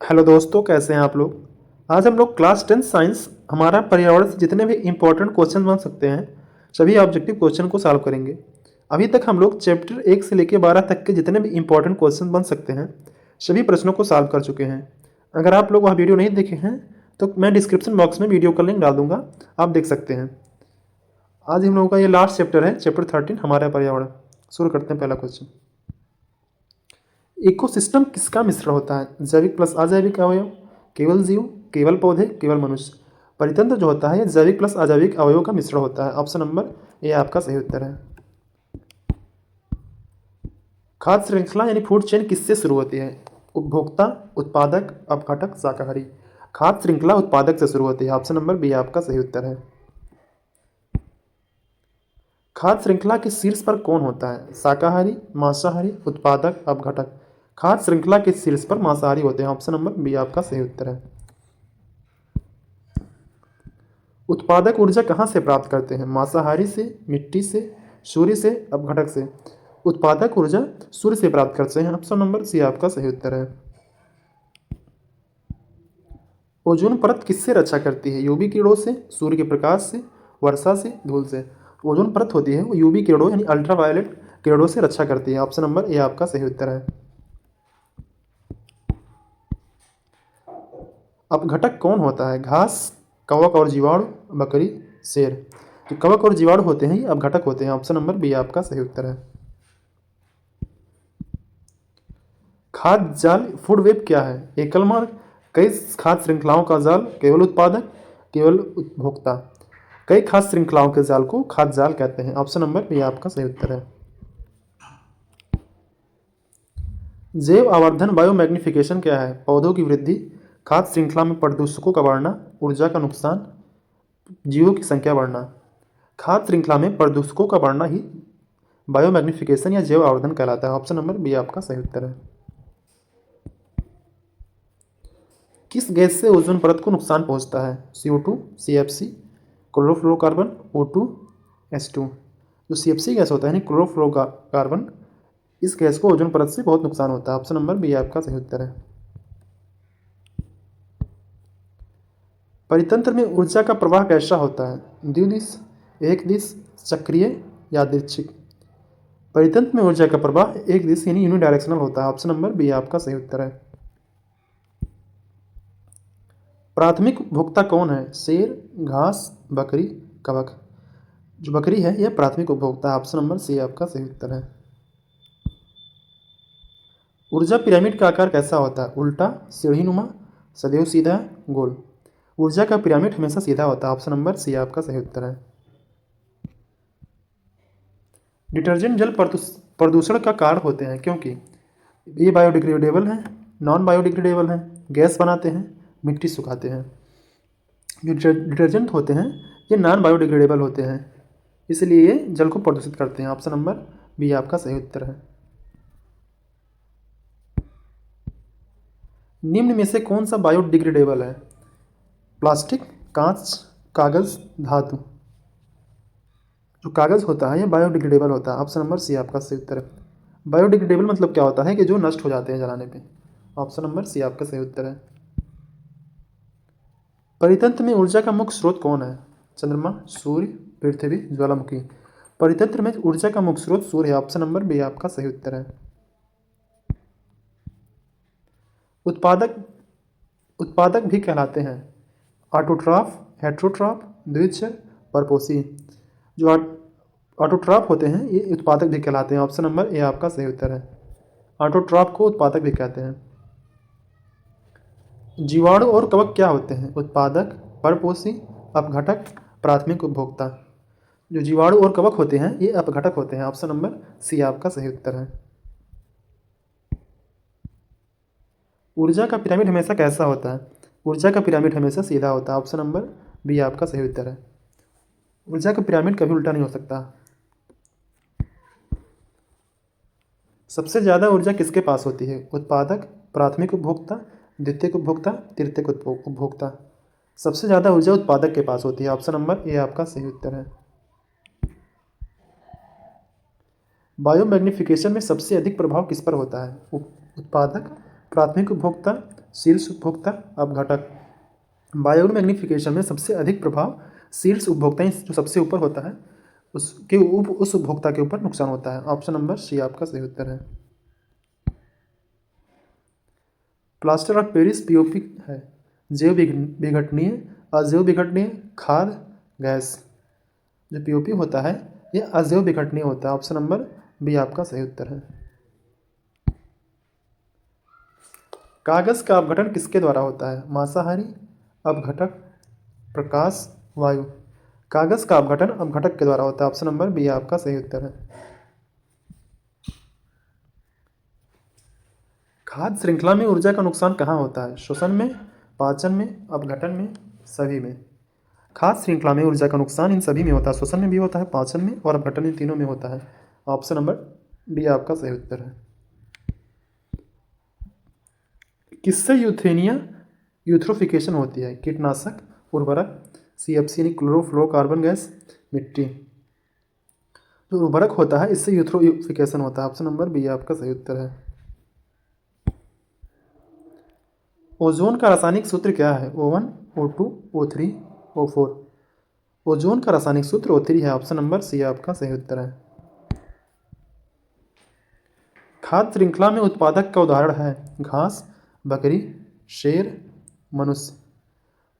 Hello दोस्तों, कैसे हैं आप लोग। आज हम लोग क्लास 10 साइंस हमारा पर्यावरण से जितने भी इंपॉर्टेंट क्वेश्चन बन सकते हैं सभी ऑब्जेक्टिव क्वेश्चन को सॉल्व करेंगे। अभी तक हम लोग चैप्टर 1 से लेकर 12 तक के जितने भी इंपॉर्टेंट क्वेश्चन बन सकते हैं सभी प्रश्नों को सॉल्व कर चुके हैं। अगर आप लोग वह वीडियो नहीं देखे हैं तो मैं डिस्क्रिप्शन बॉक्स में वीडियो का लिंक डाल दूंगा, आप देख सकते हैं। आज हम लोगों का ये लास्ट चैप्टर है, चैप्टर 13 हमारा पर्यावरण। शुरू करते हैं पहला क्वेश्चन। इकोसिस्टम किसका मिश्रण होता है? जैविक प्लस अजैविक अवयव, केवल जीव, केवल पौधे, केवल मनुष्य। परितंत्र जो होता है ये जैविक प्लस अजैविक अवयवों का मिश्रण होता है। ऑप्शन नंबर ए आपका सही उत्तर है। खाद्य श्रृंखला यानी फूड चेन किससे शुरू होती है? उपभोक्ता, उत्पादक, अपघटक, शाकाहारी। खाद्य श्रृंखला उत्पादक से शुरू होती है। ऑप्शन नंबर बी आपका सही उत्तर है। खाद्य श्रृंखला के शीर्ष पर कौन होता है? शाकाहारी, मांसाहारी, उत्पादक, अपघटक। खाद्य श्रृंखला के शीर्ष पर मांसाहारी होते हैं। ऑप्शन नंबर बी आपका सही उत्तर है। उत्पादक ऊर्जा कहाँ से प्राप्त करते हैं? मांसाहारी से, मिट्टी से, सूर्य से, अपघटक से। उत्पादक ऊर्जा सूर्य से प्राप्त करते हैं। ऑप्शन नंबर सी आपका सही उत्तर है। ओजोन परत किससे रक्षा करती है? यूवी किरणों से, सूर्य के प्रकाश से, वर्षा से, धूल से। ओजोन परत होती है वो यूवी किरणों यानी अल्ट्रावायलेट किरणों से रक्षा करती है। ऑप्शन नंबर ए आपका सही उत्तर है। अपघटक कौन होता है? घास, कवक और जीवाणु, बकरी, शेर। जो कवक और जीवाणु होते हैं ये अपघटक होते हैं। ऑप्शन नंबर बी आपका सही उत्तर है। खाद्य जाल फूड वेब क्या है? एकल मार्ग, कई खाद्य श्रृंखलाओं का जाल, केवल उत्पादक, केवल उपभोक्ता। कई खाद्य श्रृंखलाओं के जाल को खाद्य जाल कहते हैं। ऑप्शन नंबर बी आपका सही उत्तर है। जैव आवर्धन बायोमैग्निफिकेशन क्या है? पौधों की वृद्धि, खाद्य श्रृंखला में प्रदूषकों का बढ़ना, ऊर्जा का नुकसान, जीवों की संख्या बढ़ना। खाद्य श्रृंखला में प्रदूषकों का बढ़ना ही बायोमैग्निफिकेशन या जैव आवर्धन कहलाता है। ऑप्शन नंबर बी आपका सही उत्तर है। किस गैस से ओजोन परत को नुकसान पहुंचता है? CO2, CFC, chlorofluorocarbon, O2, H2। जो CFC गैस होता है यानी क्लोरोफ्लोरोकार्बन, इस गैस को ओजोन परत से बहुत नुकसान होता है। ऑप्शन नंबर बी आपका सही उत्तर है। परितंत्र में ऊर्जा का प्रवाह कैसा होता है? द्विदिश, एक दिश, चक्रीय, यादृच्छिक। परितंत्र में ऊर्जा का प्रवाह एक दिश यानी यूनिडायरेक्शनल होता है। ऑप्शन नंबर बी आपका सही उत्तर है। प्राथमिक उपभोक्ता कौन है? शेर, घास, बकरी, कवक। जो बकरी है यह प्राथमिक उपभोक्ता है। ऑप्शन नंबर सी आपका सही उत्तर है। ऊर्जा पिरामिड का आकार कैसा होता है? उल्टा, सीढ़ीनुमा, सदैव सीधा, गोल। ऊर्जा का पिरामिड हमेशा सीधा होता है। ऑप्शन नंबर सी आपका सही उत्तर है। डिटर्जेंट जल प्रदूषण का कारण होते हैं क्योंकि ये बायोडिग्रेडेबल हैं, नॉन बायोडिग्रेडेबल हैं, गैस बनाते हैं, मिट्टी सुखाते हैं। जो डिटर्जेंट होते हैं ये नॉन बायोडिग्रेडेबल होते हैं, इसलिए ये जल को प्रदूषित करते हैं। ऑप्शन नंबर बी आपका सही उत्तर है। निम्न में से कौन सा बायोडिग्रेडेबल है? प्लास्टिक, कांच, कागज, धातु। जो कागज होता है ये बायोडिग्रेडेबल होता है। ऑप्शन नंबर सी आपका सही उत्तर है। बायोडिग्रेडेबल मतलब क्या होता है कि जो नष्ट हो जाते हैं जलाने पे। ऑप्शन नंबर सी आपका सही उत्तर है। परितंत्र में ऊर्जा का मुख्य स्रोत कौन है? चंद्रमा, सूर्य, पृथ्वी, ज्वालामुखी। परितंत्र में ऊर्जा का मुख्य स्रोत सूर्य है। ऑप्शन नंबर बी आपका सही उत्तर है। उत्पादक उत्पादक भी कहलाते हैं ऑटोट्रॉफ, हेट्रोट्रॉफ, द्विचर, परपोषी। जो ऑटोट्रॉफ होते हैं ये उत्पादक भी कहलाते हैं। ऑप्शन नंबर ए आपका सही उत्तर है। ऑटोट्रॉफ को उत्पादक भी कहते हैं। जीवाणु और कवक क्या होते हैं? उत्पादक, परपोषी, अपघटक, प्राथमिक उपभोक्ता। जो जीवाणु और कवक होते हैं ये अपघटक होते हैं। ऑप्शन नंबर सी आपका सही उत्तर है। ऊर्जा का पिरामिड हमेशा कैसा होता है? ऊर्जा का पिरामिड हमेशा सीधा होता है। ऑप्शन नंबर बी आपका सही उत्तर है। ऊर्जा का पिरामिड कभी उल्टा नहीं हो सकता। सबसे ज़्यादा ऊर्जा किसके पास होती है? उत्पादक, प्राथमिक उपभोक्ता, द्वितीयक उपभोक्ता, तृतीयक उपभोक्ता। सबसे ज़्यादा ऊर्जा उत्पादक के पास होती है। ऑप्शन नंबर ए आपका सही उत्तर है। बायोमैग्निफिकेशन में सबसे अधिक प्रभाव किस पर होता है? उत्पादक, प्राथमिक उपभोक्ता, शीर्ष उपभोक्ता, अपघटक। बायोमैग्निफिकेशन में सबसे अधिक प्रभाव शीर्ष उपभोक्ता जो सबसे ऊपर होता है उस उपभोक्ता के ऊपर नुकसान होता है। ऑप्शन नंबर सी आपका सही उत्तर है। प्लास्टर ऑफ पेरिस पीओपी है जैव विघटनीय, अजैव विघटनीय, खाद, गैस। जो पीओपी होता है यह अजैव विघटनीय होता है। ऑप्शन नंबर बी आपका सही उत्तर है। कागज का अपघटन किसके द्वारा होता है? मांसाहारी, अपघटक, प्रकाश, वायु। कागज का अपघटन अपघटक के द्वारा होता है। ऑप्शन नंबर बी आपका सही उत्तर है। खाद्य श्रृंखला में ऊर्जा का नुकसान कहाँ होता है? श्वसन में, पाचन में, अपघटन में, सभी में। खाद्य श्रृंखला में ऊर्जा का नुकसान इन सभी में होता है। श्वसन में भी होता है, पाचन में और अपघटन, इन तीनों में होता है। ऑप्शन नंबर डी आपका सही उत्तर है। किससे यूथेनिया यूथ्रोफिकेशन होती है? कीटनाशक, उर्वरक, सीएफसी यानी क्लोरोफ्लोरोकार्बन गैस, मिट्टी। जो उर्वरक होता है इससे यूथ्रोफिकेशन होता है। ऑप्शन नंबर बी आपका सही उत्तर है। ओजोन का रासायनिक सूत्र क्या है? O1, O2, O3, O4। Ozone का रासायनिक सूत्र O3 है। ऑप्शन नंबर सी आपका सही उत्तर है। खाद्य श्रृंखला में उत्पादक का उदाहरण है? घास, बकरी, शेर, मनुष्य।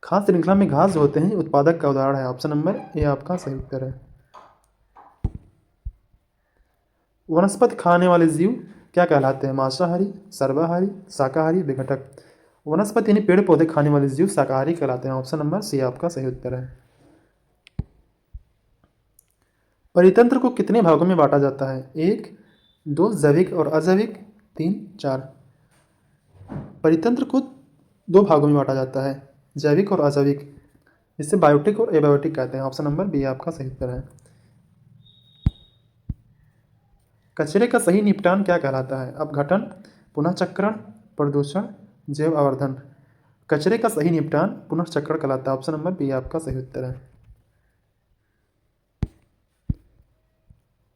खाद्य श्रृंखला में घास जो होते हैं उत्पादक का उदाहरण है। ऑप्शन नंबर ए आपका सही उत्तर है। वनस्पति खाने वाले जीव क्या कहलाते हैं? मांसाहारी, सर्वाहारी, शाकाहारी, विघटक। वनस्पति यानी पेड़ पौधे खाने वाले जीव शाकाहारी कहलाते हैं। ऑप्शन नंबर सी आपका सही उत्तर है। परितंत्र को कितने भागों में बांटा जाता है? 1, 2, जैविक और अजैविक, 3, 4। परितंत्र को 2 भागों में बांटा जाता है, जैविक और अजैविक। इसे बायोटिक और एबायोटिक कहते हैं। ऑप्शन नंबर बी आपका सही उत्तर है। कचरे का सही निपटान क्या कहलाता है? अपघटन, पुनःचक्रण, प्रदूषण, जैव आवर्धन। कचरे का सही निपटान पुनःचक्रण कहलाता है। ऑप्शन नंबर बी आपका सही उत्तर है।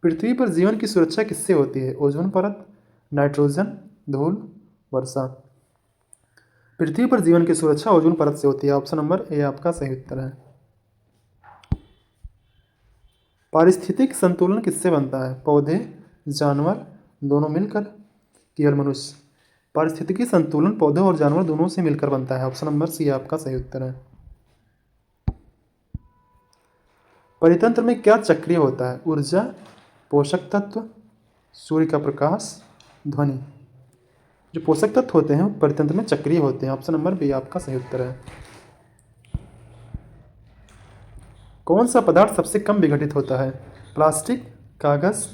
पृथ्वी पर जीवन की सुरक्षा किससे होती है? ओजोन परत, नाइट्रोजन, धूल, वर्षा। पृथ्वी पर जीवन की सुरक्षा ओजोन परत से होती है। ऑप्शन नंबर ए आपका सही उत्तर है। पारिस्थितिक संतुलन किससे बनता है? पौधे, जानवर, दोनों मिलकर, केवल मनुष्य। पारिस्थितिकी संतुलन पौधे और जानवर दोनों से मिलकर बनता है। ऑप्शन नंबर सी आपका सही उत्तर है। परितंत्र में क्या चक्रीय होता है? ऊर्जा, पोषक तत्व, सूर्य का प्रकाश, ध्वनि। जो पोषक तत्व होते हैं परितंत्र में चक्रीय होते हैं। ऑप्शन नंबर बी आपका सही उत्तर है। कौन सा पदार्थ सबसे कम विघटित होता है? प्लास्टिक, कागज,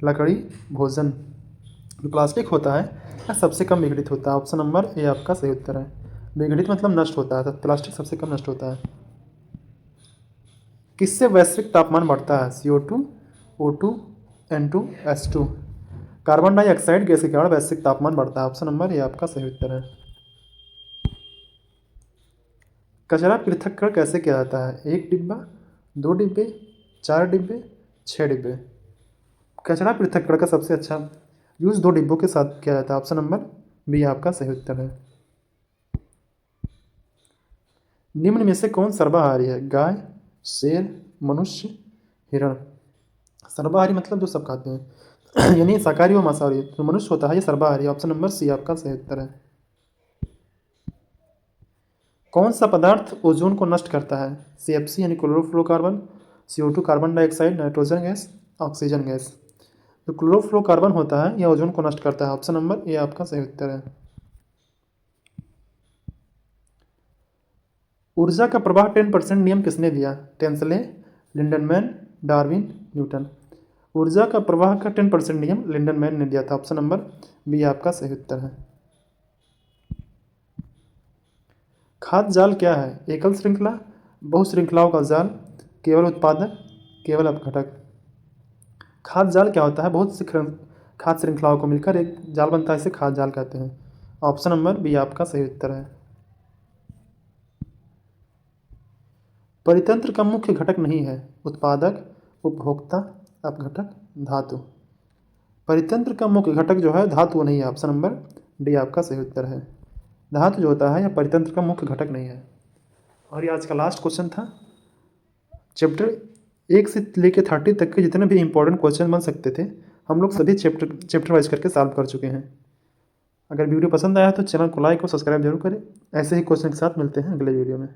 लकड़ी, भोजन। जो प्लास्टिक होता है यह सबसे कम विघटित होता है। ऑप्शन नंबर ए आपका सही उत्तर है। विघटित मतलब नष्ट होता है, तो प्लास्टिक सबसे कम नष्ट होता है। किससे वैश्विक तापमान बढ़ता है? CO2, O2, N2, S2। Carbon dioxide gas के कारण वैश्विक तापमान बढ़ता है। ऑप्शन नंबर ए आपका सही उत्तर है। कचरा पृथक्करण कैसे किया जाता है? 1 डिब्बा, 2 डिब्बे, 4 डिब्बे, 6 डिब्बे। कचरा पृथक्करण का सबसे अच्छा यूज़ 2 डिब्बों के साथ किया जाता है। ऑप्शन नंबर बी आपका सही उत्तर है। निम्न में से कौन सर्वाहारी है? गाय, शेर, मनुष्य, हिरण। सर्वाहारी मतलब जो सब खाते हैं यानी शाकाहारी व मांसाहारी। जो मनुष्य होता है ये सर्वाहारी। ऑप्शन नंबर सी आपका सही उत्तर है। कौन सा पदार्थ ओजोन को नष्ट करता है? CFC यानी chlorofluorocarbon, CO2 carbon dioxide, nitrogen gas, oxygen gas. जो क्लोरोफ्लोरोकार्बन होता है यह ओजोन को नष्ट करता है। ऑप्शन नंबर ए आपका सही उत्तर है। ऊर्जा का प्रवाह 10% नियम किसने दिया? Tansley, Lindeman, Darwin, Newton. ऊर्जा का प्रवाह का 10% नियम लिंडनमैन ने दिया था। ऑप्शन नंबर बी आपका सही उत्तर है। खाद्य जाल क्या है? एकल श्रृंखला, बहु श्रृंखलाओं का जाल, केवल उत्पादक, केवल अपघटक। खाद्य जाल क्या होता है? बहुत सी खाद्य श्रृंखलाओं को मिलकर एक जाल बनता है, इसे खाद्य जाल कहते हैं। ऑप्शन नंबर बी आपका सही उत्तर है। परितंत्र का मुख्य घटक नहीं है? उत्पादक, उपभोक्ता, अपघटक, धातु। परितंत्र का मुख्य घटक जो है धातु नहीं है। ऑप्शन नंबर डी आपका सही उत्तर है। धातु जो होता है यह परितंत्र का मुख्य घटक नहीं है। और ये आज का लास्ट क्वेश्चन था। चैप्टर 1 से लेकर 30 तक के जितने भी इंपॉर्टेंट क्वेश्चन बन सकते थे हम लोग सभी चैप्टर वाइज करके सॉल्व कर चुके हैं। अगर वीडियो पसंद आया तो चैनल को लाइक और सब्सक्राइब जरूर करें। ऐसे ही क्वेश्चन के साथ मिलते हैं अगले वीडियो में।